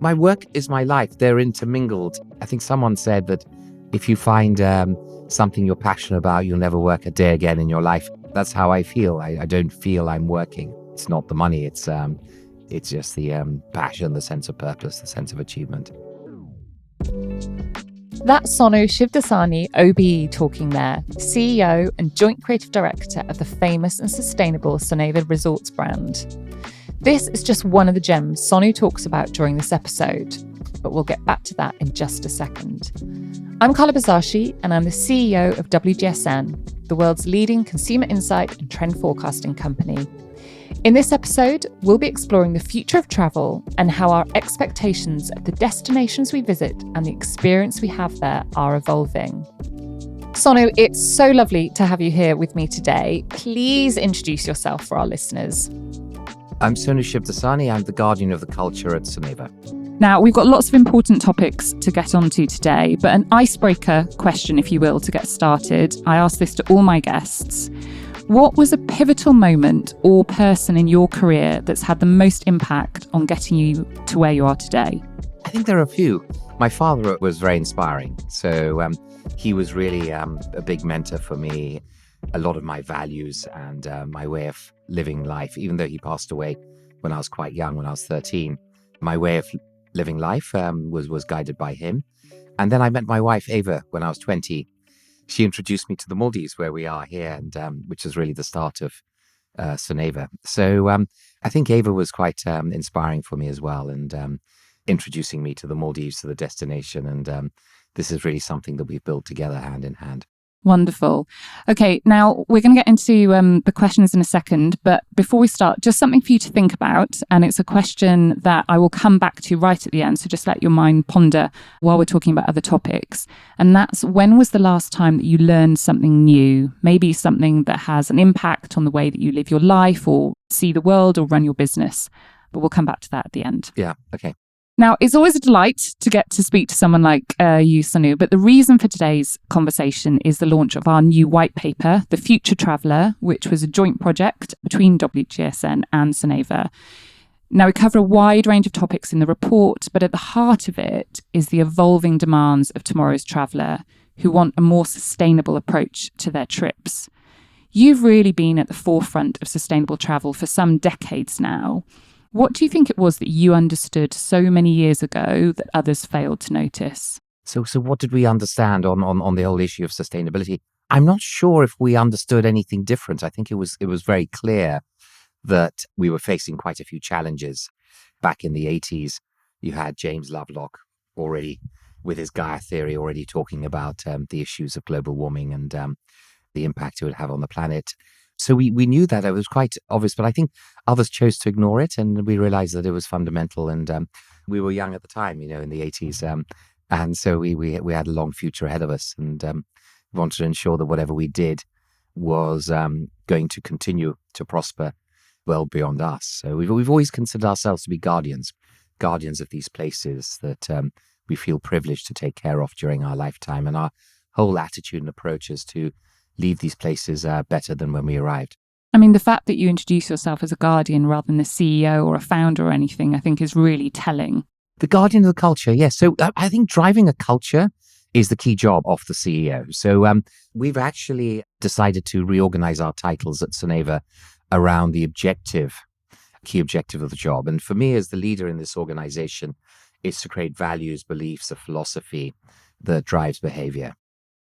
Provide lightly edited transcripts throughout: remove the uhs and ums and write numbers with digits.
My work is my life. They're intermingled. I think someone said that if you find something you're passionate about, you'll never work a day again in your life. That's how I feel. I don't feel I'm working. It's not the money. It's just the passion, the sense of purpose, the sense of achievement. That's Sonu Shivdasani OBE talking there, CEO and Joint Creative Director of the famous and sustainable Soneva Resorts brand. This is just one of the gems Sonu talks about during this episode, but we'll get back to that in just a second. I'm Carla Buzasi, and I'm the CEO of WGSN, the world's leading consumer insight and trend forecasting company. In this episode, we'll be exploring the future of travel and how our expectations of the destinations we visit and the experience we have there are evolving. Sonu, it's so lovely to have you here with me today. Please introduce yourself for our listeners. I'm Sonu Shivdasani. I'm the guardian of the culture at Soneva. Now, we've got lots of important topics to get onto today, but an icebreaker question, if you will, to get started. I ask this to all my guests. What was a pivotal moment or person in your career that's had the most impact on getting you to where you are today? I think there are a few. My father was very inspiring. So he was really a big mentor for me. A lot of my values and my way of living life, even though he passed away when I was quite young, when I was 13, my way of living life was guided by him. And then I met my wife, Ava, when I was 20. She introduced me to the Maldives, where we are here, and which is really the start of Soneva. So I think Ava was quite inspiring for me as well, and introducing me to the Maldives, to the destination. And this is really something that we've built together hand in hand. Wonderful. Okay, now we're going to get into the questions in a second, but before we start, just something for you to think about, and it's a question that I will come back to right at the end, so just let your mind ponder while we're talking about other topics, and that's, when was the last time that you learned something new, maybe something that has an impact on the way that you live your life or see the world or run your business, but we'll come back to that at the end. Yeah, okay. Now, it's always a delight to get to speak to someone like you, Sonu, but the reason for today's conversation is the launch of our new white paper, The Future Traveller, which was a joint project between WGSN and Soneva. Now, we cover a wide range of topics in the report, but at the heart of it is the evolving demands of tomorrow's traveller who want a more sustainable approach to their trips. You've really been at the forefront of sustainable travel for some decades now. What do you think it was that you understood so many years ago that others failed to notice? So what did we understand on the whole issue of sustainability? I'm not sure if we understood anything different. I think it was very clear that we were facing quite a few challenges. Back in the 80s, you had James Lovelock already with his Gaia theory already talking about the issues of global warming and the impact it would have on the planet. So we knew that. It was quite obvious, but I think others chose to ignore it, and we realized that it was fundamental. And we were young at the time, in the 80s. And so we had a long future ahead of us, and wanted to ensure that whatever we did was going to continue to prosper well beyond us. So we've always considered ourselves to be guardians of these places that we feel privileged to take care of during our lifetime. And our whole attitude and approach is to leave these places better than when we arrived. I mean, the fact that you introduce yourself as a guardian rather than a CEO or a founder or anything, I think is really telling. The guardian of the culture, yes. So I think driving a culture is the key job of the CEO. So we've actually decided to reorganize our titles at Soneva around the key objective of the job. And for me, as the leader in this organization, is to create values, beliefs, a philosophy that drives behavior.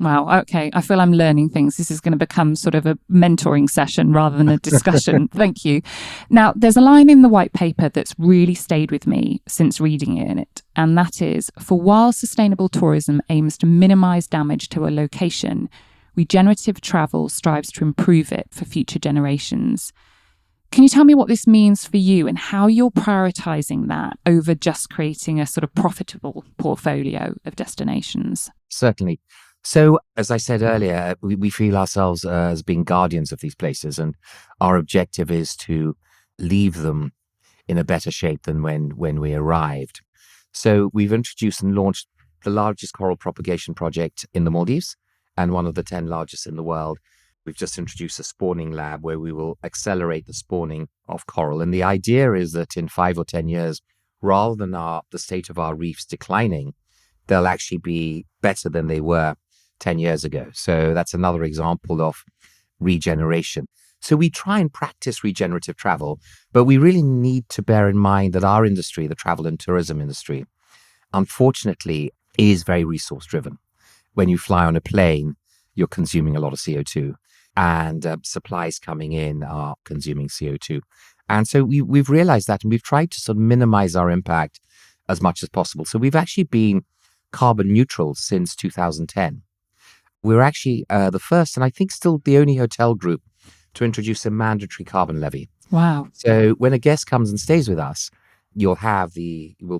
Wow. Okay. I feel I'm learning things. This is going to become sort of a mentoring session rather than a discussion. Thank you. Now, there's a line in the white paper that's really stayed with me since reading it. And that is, for while sustainable tourism aims to minimize damage to a location, regenerative travel strives to improve it for future generations. Can you tell me what this means for you and how you're prioritizing that over just creating a sort of profitable portfolio of destinations? Certainly. So, as I said earlier, we feel ourselves as being guardians of these places, and our objective is to leave them in a better shape than when we arrived. So we've introduced and launched the largest coral propagation project in the Maldives and one of the 10 largest in the world. We've just introduced a spawning lab where we will accelerate the spawning of coral. And the idea is that in 5 or 10 years, rather than the state of our reefs declining, they'll actually be better than they were 10 years ago. So that's another example of regeneration. So we try and practice regenerative travel, but we really need to bear in mind that our industry, the travel and tourism industry, unfortunately, is very resource driven. When you fly on a plane, you're consuming a lot of CO2, and supplies coming in are consuming CO2. And so we've realized that, and we've tried to sort of minimize our impact as much as possible. So we've actually been carbon neutral since 2010. We're actually the first, and I think still the only hotel group to introduce a mandatory carbon levy. Wow. So when a guest comes and stays with us, we'll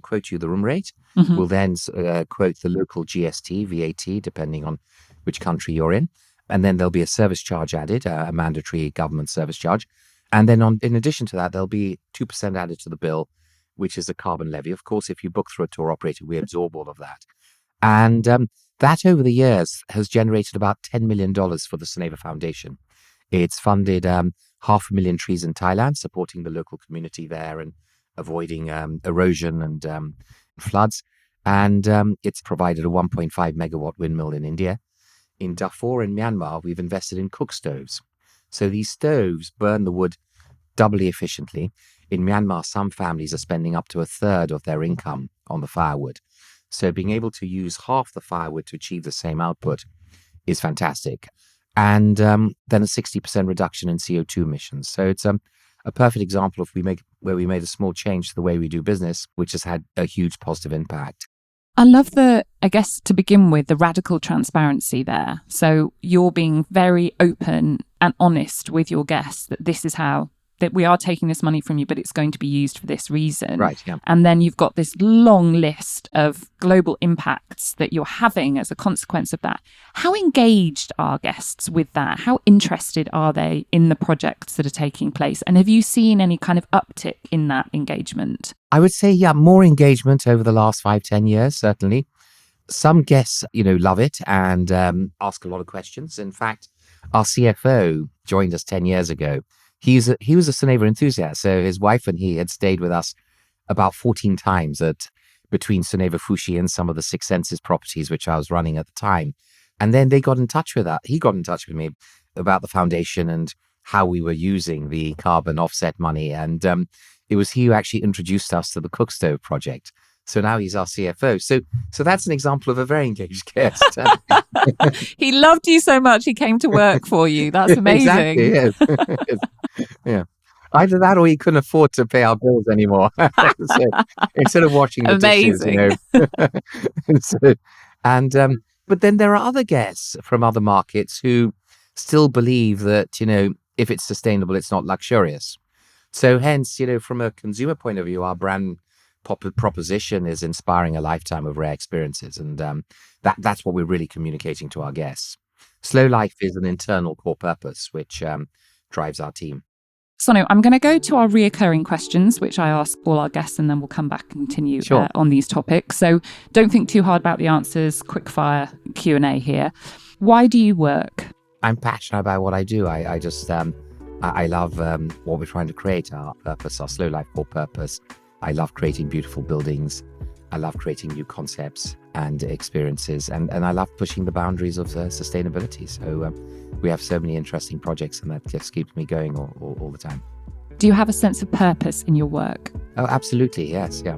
quote you the room rate. Mhm. We'll then quote the local GST, VAT, depending on which country you're in. And then there'll be a service charge added, a mandatory government service charge. And then in addition to that, there'll be 2% added to the bill, which is a carbon levy. Of course, if you book through a tour operator, we absorb all of that. And that over the years has generated about $10 million for the Soneva Foundation. It's funded 500,000 trees in Thailand, supporting the local community there and avoiding erosion and floods. And it's provided a 1.5 megawatt windmill in India. In Darfur in Myanmar, we've invested in cook stoves. So these stoves burn the wood doubly efficiently. In Myanmar, some families are spending up to a third of their income on the firewood. So being able to use half the firewood to achieve the same output is fantastic. And then a 60% reduction in CO2 emissions. So it's a perfect example of where we made a small change to the way we do business, which has had a huge positive impact. I love to begin with, the radical transparency there. So you're being very open and honest with your guests that this is how, that we are taking this money from you, but it's going to be used for this reason. Right, yeah. And then you've got this long list of global impacts that you're having as a consequence of that. How engaged are guests with that? How interested are they in the projects that are taking place? And have you seen any kind of uptick in that engagement? I would say, yeah, more engagement over the last 5-10 years, certainly. Some guests, love it and ask a lot of questions. In fact, our CFO joined us 10 years ago. He was a Soneva enthusiast. So his wife and he had stayed with us about 14 times between Soneva Fushi and some of the Six Senses properties, which I was running at the time. And then they got in touch with us. He got in touch with me about the foundation and how we were using the carbon offset money. And it was he who actually introduced us to the cook stove project. So now he's our CFO. So that's an example of a very engaged guest. He loved you so much, he came to work for you. That's amazing. Exactly, yes. Yeah. Either that or he couldn't afford to pay our bills anymore. So instead of washing the Amazing. dishes, but then there are other guests from other markets who still believe that, if it's sustainable, it's not luxurious. So hence, from a consumer point of view, our brand proposition is inspiring a lifetime of rare experiences. And that's what we're really communicating to our guests. Slow life is an internal core purpose, which drives our team. Sonu, I'm going to go to our reoccurring questions, which I ask all our guests, and then we'll come back and continue on these topics. So don't think too hard about the answers. Quick fire Q&A here. Why do you work? I'm passionate about what I do. I just, I love what we're trying to create, our purpose, our slow life core purpose. I love creating beautiful buildings. I love creating new concepts and experiences. And I love pushing the boundaries of sustainability. So we have so many interesting projects, and that just keeps me going all the time. Do you have a sense of purpose in your work? Oh, absolutely. Yes. Yeah.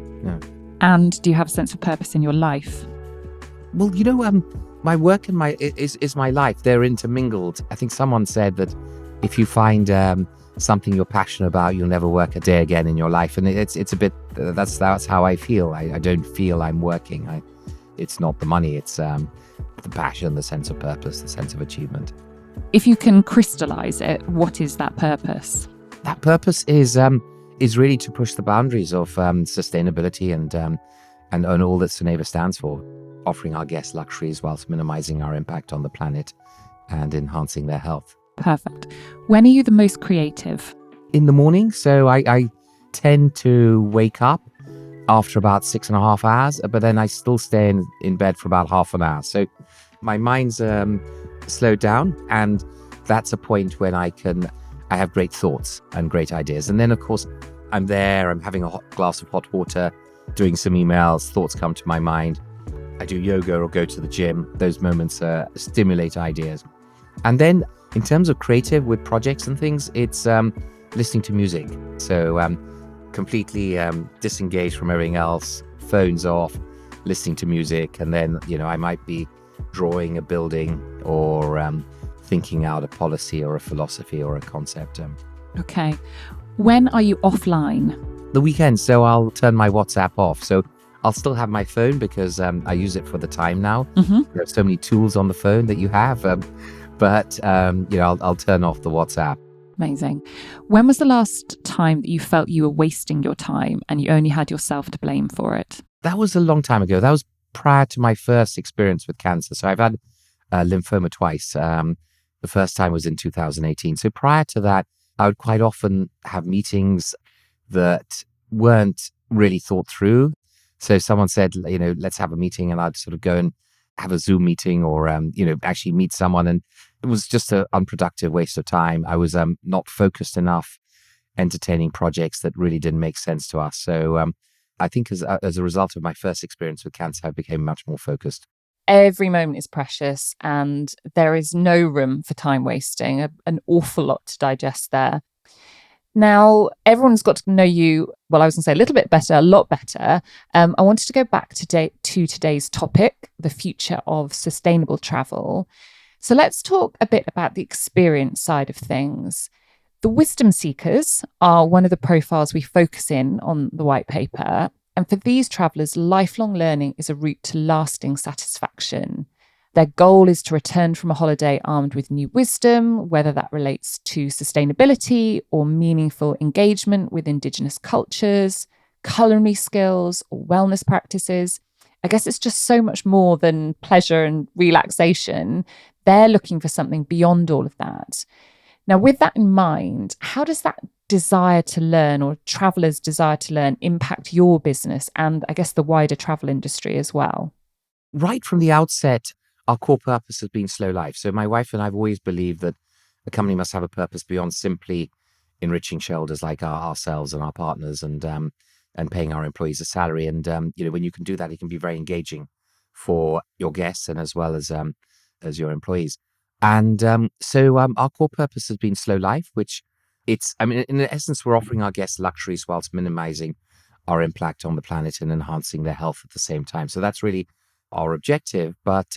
And do you have a sense of purpose in your life? Well, my work and is my life. They're intermingled. I think someone said that if you find something you're passionate about, you'll never work a day again in your life. And it's a bit, that's how I feel. I don't feel I'm working. It's not the money. It's the passion, the sense of purpose, the sense of achievement. If you can crystallize it, what is that purpose? That purpose is really to push the boundaries of sustainability and all that Soneva stands for, offering our guests luxuries whilst minimizing our impact on the planet and enhancing their health. Perfect. When are you the most creative? In the morning. So I tend to wake up after about 6.5 hours, but then I still stay in bed for about half an hour. So my mind's slowed down, and that's a point when I have great thoughts and great ideas. And then, of course, I'm having a hot glass of hot water, doing some emails, thoughts come to my mind. I do yoga or go to the gym. Those moments stimulate ideas. And then in terms of creative with projects and things, it's listening to music. So completely disengaged from everything else, phones off, listening to music. And then, I might be drawing a building or thinking out a policy or a philosophy or a concept. Okay. When are you offline? The weekend, so I'll turn my WhatsApp off. So I'll still have my phone because I use it for the time now. Mm-hmm. There are so many tools on the phone that you have, but I'll turn off the WhatsApp. Amazing. When was the last time that you felt you were wasting your time and you only had yourself to blame for it? That was a long time ago. That was prior to my first experience with cancer. So I've had lymphoma twice. The first time was in 2018. So prior to that, I would quite often have meetings that weren't really thought through. So someone said, let's have a meeting, and I'd sort of go and have a Zoom meeting or, actually meet someone. And it was just an unproductive waste of time. I was not focused enough, entertaining projects that really didn't make sense to us. So I think as a result of my first experience with cancer, I became much more focused. Every moment is precious and there is no room for time wasting, an awful lot to digest there. Now, everyone's got to know you, well, I was going to say a little bit better, a lot better. I wanted to go back to today's topic, the future of sustainable travel. So let's talk a bit about the experience side of things. The wisdom seekers are one of the profiles we focus in on the white paper. And for these travellers, lifelong learning is a route to lasting satisfaction. Their goal is to return from a holiday armed with new wisdom, whether that relates to sustainability or meaningful engagement with Indigenous cultures, culinary skills, or wellness practices. I guess it's just so much more than pleasure and relaxation. They're looking for something beyond all of that. Now, with that in mind, how does that desire to learn, or travellers' desire to learn, impact your business and I guess the wider travel industry as well? Right from the outset, our core purpose has been slow life. So my wife and I have always believed that a company must have a purpose beyond simply enriching shareholders like ourselves and our partners and paying our employees a salary. And when you can do that, it can be very engaging for your guests and as well as your employees. And so our core purpose has been slow life, which in essence, we're offering our guests luxuries whilst minimizing our impact on the planet and enhancing their health at the same time. So that's really our objective. But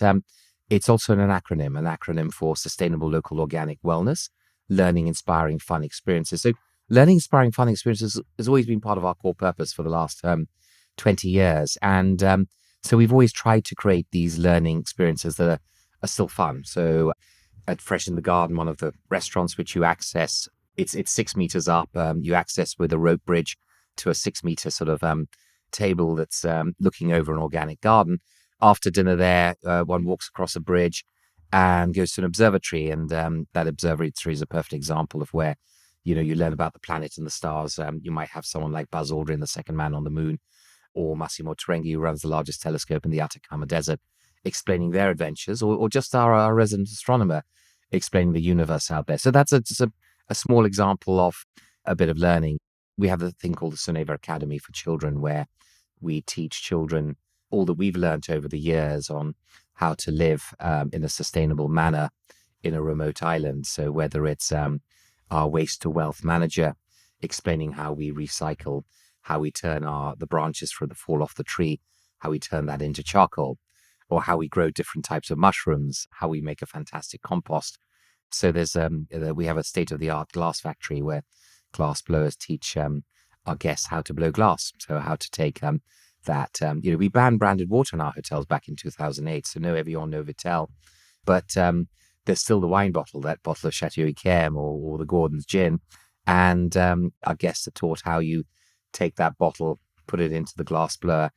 it's also an acronym for Sustainable Local Organic Wellness, Learning, Inspiring, Fun Experiences. So learning, inspiring, fun experiences has always been part of our core purpose for the last 20 years. And so we've always tried to create these learning experiences that are still fun. So at Fresh in the Garden, one of the restaurants which you access, it's 6 meters up. You access with a rope bridge to a 6-meter sort of table that's looking over an organic garden. After dinner there, one walks across a bridge and goes to an observatory. And that observatory is a perfect example of where, you learn about the planet and the stars. You might have someone like Buzz Aldrin, the second man on the moon, or Massimo Torenghi, who runs the largest telescope in the Atacama Desert, explaining their adventures, or just our resident astronomer explaining the universe out there. So that's just a small example of a bit of learning. We have a thing called the Soneva Academy for Children, where we teach children all that we've learned over the years on how to live in a sustainable manner in a remote island. So whether it's our waste to wealth manager, explaining how we recycle, how we turn the branches from the fall off the tree, how we turn that into charcoal, or how we grow different types of mushrooms, how we make a fantastic compost. So we have a state-of-the-art glass factory where glass blowers teach our guests how to blow glass. So how to take we banned branded water in our hotels back in 2008. So no Evian, no Vitel, but there's still the wine bottle, that bottle of Chateau Yquem or the Gordon's gin. And our guests are taught how you take that bottle, put it into the glass blower,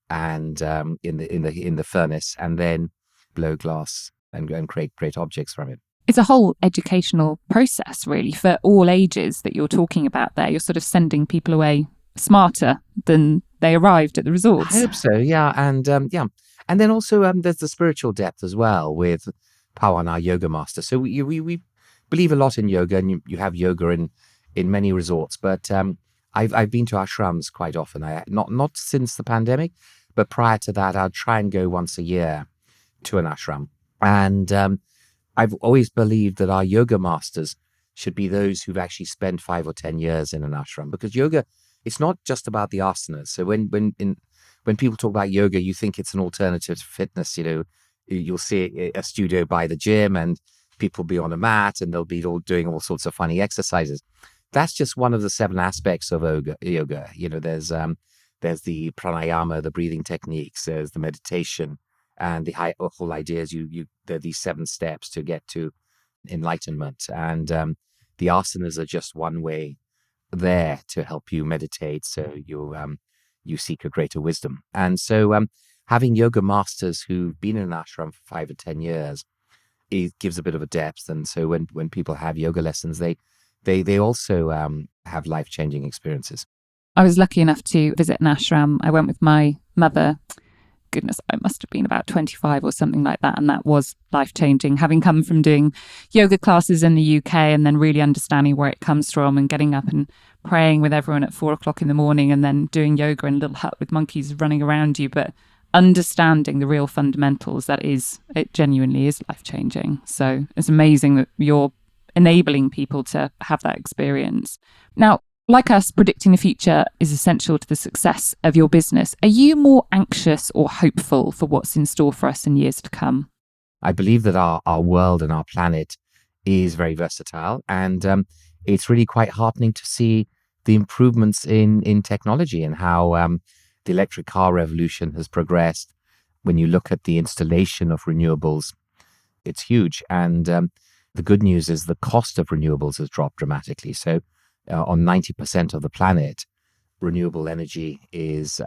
and in the furnace, and then blow glass and create great objects from it. It's a whole educational process, really, for all ages that you're talking about there. You're sort of sending people away smarter than they arrived at the resorts. I hope so, yeah. And and then also there's the spiritual depth as well with Pawan, our yoga master. So we believe a lot in yoga, and you have yoga in many resorts, but I've been to ashrams quite often. Not since the pandemic, but prior to that, I'd try and go once a year to an ashram. And I've always believed that our yoga masters should be those who've actually spent 5 or 10 years in an ashram, because yoga, it's not just about the asanas. So when people talk about yoga, you think it's an alternative to fitness. You'll see a studio by the gym and people be on a mat and they'll be all doing all sorts of funny exercises. That's just one of the 7 aspects of yoga. There's the pranayama, the breathing techniques, there's the meditation, and the whole idea is there are these 7 steps to get to enlightenment. And the asanas are just one way there to help you meditate, so you seek a greater wisdom. And so having yoga masters who've been in an ashram for 5 or 10 years, it gives a bit of a depth. And so when people have yoga lessons, they also have life-changing experiences. I was lucky enough to visit an ashram. I went with my mother. Goodness, I must have been about 25 or something like that. And that was life-changing. Having come from doing yoga classes in the UK and then really understanding where it comes from and getting up and praying with everyone at 4 o'clock in the morning and then doing yoga in a little hut with monkeys running around you. But understanding the real fundamentals, it genuinely is life-changing. So it's amazing that you're enabling people to have that experience. Now, like us, predicting the future is essential to the success of your business. Are you more anxious or hopeful for what's in store for us in years to come? I believe that our world and our planet is very versatile, and it's really quite heartening to see the improvements in technology and how the electric car revolution has progressed. When you look at the installation of renewables, it's huge. And the good news is the cost of renewables has dropped dramatically. So on 90% of the planet, renewable energy is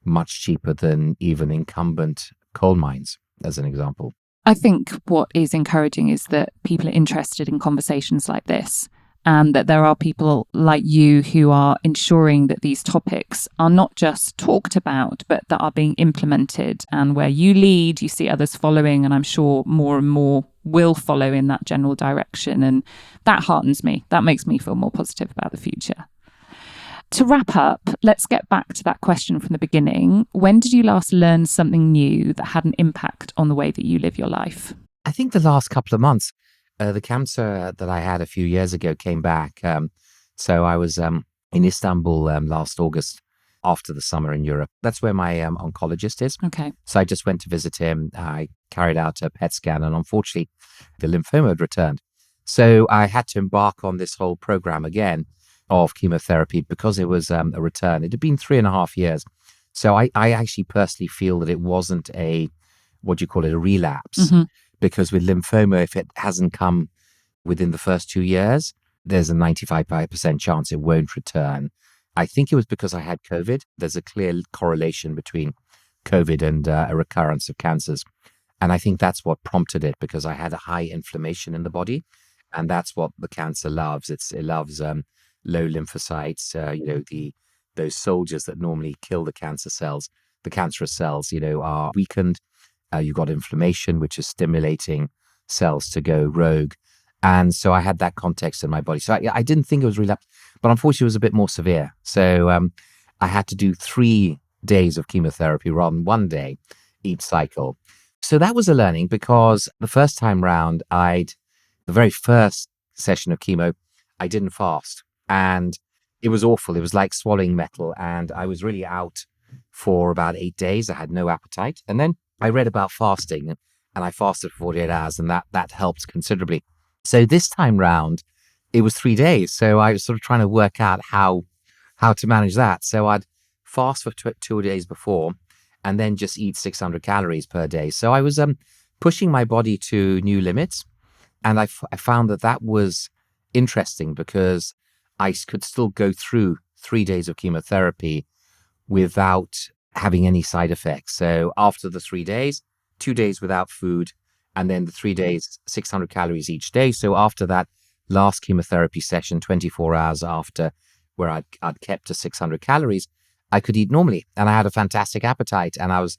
much cheaper than even incumbent coal mines, as an example. I think what is encouraging is that people are interested in conversations like this, and that there are people like you who are ensuring that these topics are not just talked about, but that are being implemented. And where you lead, you see others following, and I'm sure more and more will follow in that general direction. And that heartens me. That makes me feel more positive about the future. To wrap up, let's get back to that question from the beginning. When did you last learn something new that had an impact on the way that you live your life? I think the last couple of months. The cancer that I had a few years ago came back. So I was in Istanbul last August after the summer in Europe. That's where my oncologist is. Okay. So I just went to visit him. I carried out a PET scan, and unfortunately, the lymphoma had returned. So I had to embark on this whole program again of chemotherapy because it was a return. It had been 3.5 years. So I actually personally feel that it wasn't a relapse. Mm-hmm. Because with lymphoma, if it hasn't come within the first 2 years, there's a 95% chance it won't return. I think it was because I had COVID. There's a clear correlation between COVID and a recurrence of cancers. And I think that's what prompted it, because I had a high inflammation in the body. And that's what the cancer loves. It loves low lymphocytes. Those soldiers that normally kill the cancerous cells, are weakened. You've got inflammation, which is stimulating cells to go rogue. And so I had that context in my body. So I didn't think it was relapse, but unfortunately it was a bit more severe. So I had to do 3 days of chemotherapy rather than 1 day each cycle. So that was a learning, because the first time round, the very first session of chemo, I didn't fast. And it was awful. It was like swallowing metal. And I was really out for about 8 days. I had no appetite. And then I read about fasting, and I fasted for 48 hours, and that helped considerably. So this time round, it was 3 days. So I was sort of trying to work out how to manage that. So I'd fast for 2 days before, and then just eat 600 calories per day. So I was pushing my body to new limits, and I found that was interesting, because I could still go through 3 days of chemotherapy without having any side effects. So after the 3 days, 2 days without food, and then the 3 days, 600 calories each day. So after that last chemotherapy session, 24 hours after, where I'd kept to 600 calories, I could eat normally, and I had a fantastic appetite. And I was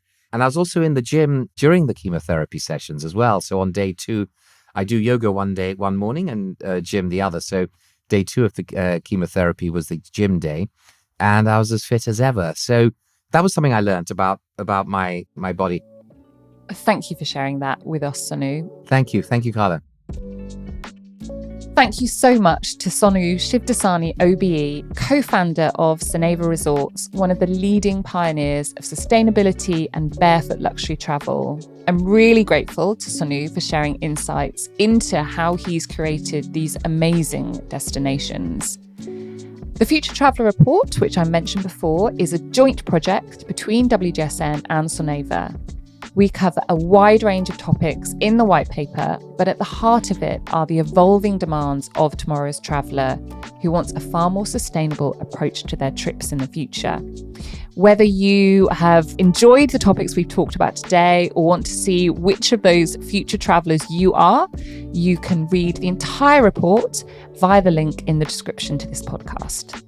also in the gym during the chemotherapy sessions as well. So on day 2, I do yoga one morning and gym the other. So day 2 of the chemotherapy was the gym day, and I was as fit as ever. So that was something I learned about my body. Thank you for sharing that with us, Sonu. Thank you, Carla. Thank you so much to Sonu Shivdasani OBE, co-founder of Soneva Resorts, one of the leading pioneers of sustainability and barefoot luxury travel. I'm really grateful to Sonu for sharing insights into how he's created these amazing destinations. The Future Traveller Report, which I mentioned before, is a joint project between WGSN and Soneva. We cover a wide range of topics in the white paper, but at the heart of it are the evolving demands of tomorrow's traveller who wants a far more sustainable approach to their trips in the future. Whether you have enjoyed the topics we've talked about today or want to see which of those future travellers you are, you can read the entire report via the link in the description to this podcast.